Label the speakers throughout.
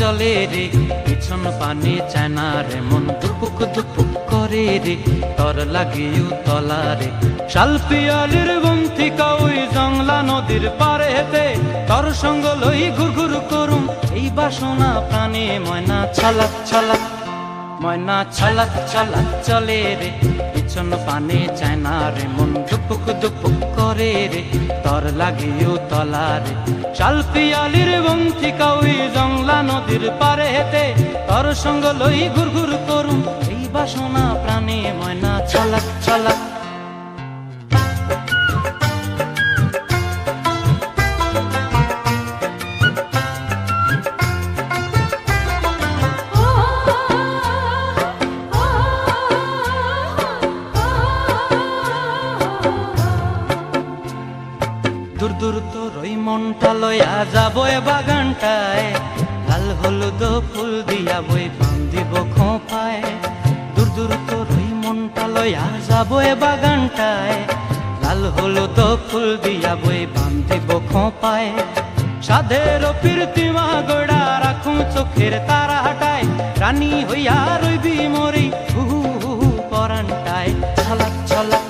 Speaker 1: চলে রে, পিছন পানে চায় না রে, মন দুপুক দুপুক করে রে, তর লাগিও তলা রে। শাল পিয়ালির বন্থিকা ওই জংলা নদীর পারে হেতে, তর সঙ্গ লই ঘুর ঘুর করুম এই বাসনা প্রাণে। ময়না ছলাক ছলাক, ময়না ছলাক ছলাক চলে রে, পিছন পানে চায় না রে, মন দুপুক দুপুক করে রে, তর লাগিও তলা রে। শাল পিয়ালির বন্থিকা ওই জংলা নদীর পারে হেতে, তর সঙ্গ লই ঘুর ঘুর করুম এই বাসনা প্রাণে। ময়না ছলাক ছলাক। দূর দূর তোর ওই মনটা লইয়া যাবো এ বাগানটায়, লাল হলুদ ফুল দিয়া বই বান্ধিব খোঁপায়। দূর দূর তোর ওই মনটা লইয়া যাবো এ বাগানটায়, লাল হলুদ ফুল দিয়া বই বান্ধিব খোঁপায়। সাধের প্রীতিমা গড়া রাখুম চোখের তারা হাটায়, রানী হইয়া রইবি মরি হু হু হু পরানটায়। ছলাক ছলাক,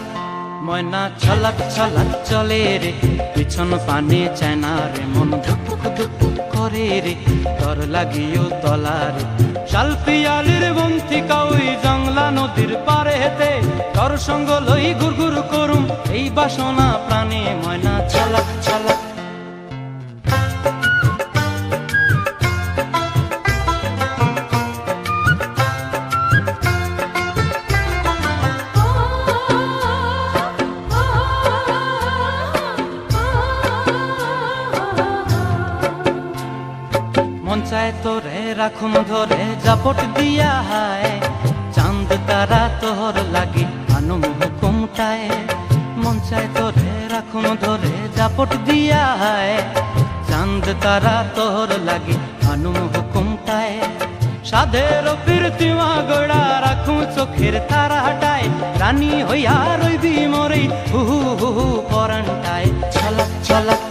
Speaker 1: ময়না ছলাক ছলাক চলে রে, পিছন পানে চায় না রে, মন ধুপুক ধুপুক করে রে, তর লাগিও তলা রে। শাল পিয়ালির বন্থিকা ওই জংলা নদীর পারে হেতে, তর সঙ্গ লই ঘুর ঘুর করুম এই বাসনা প্রাণে। ময়না ছলাক ছলাক। মন চায় তোরে রাখুম ধরে জাপট দিয়া হায়, চাঁদ তারা তোর লাগি আনুম হুকুমটায়। মন চায় তোরে রাখুম ধরে জাপট দিয়া হায়, চাঁদ তারা তোর লাগি আনুম হুকুমটায়। সাধের প্রীতিমা গড়া রাখুম চোখের তারা হাটায়, রানী হইয়া রইবি মরি হু হু হু হু পরানটায়। ছলাক ছলাক,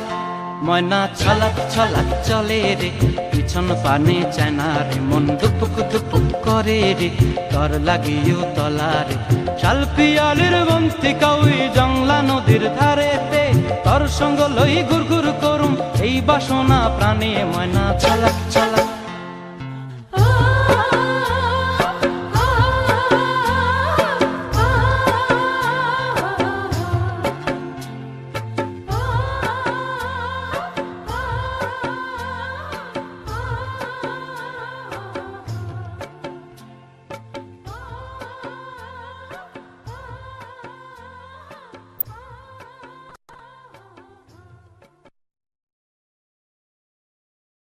Speaker 1: ময়না ছলাক ছলাক চলে রে, পিছন পানে চায় না রে, মন দুপুক দুপুক করে রে, তর লাগিও তলা রে। শাল পিয়ালির বন্থিকা ওই জংলা নদীর ধারেতে, তর সঙ্গ লই ঘুর ঘুর করুম এই বাসনা প্রাণে। ময়না ছলাক ছলাক।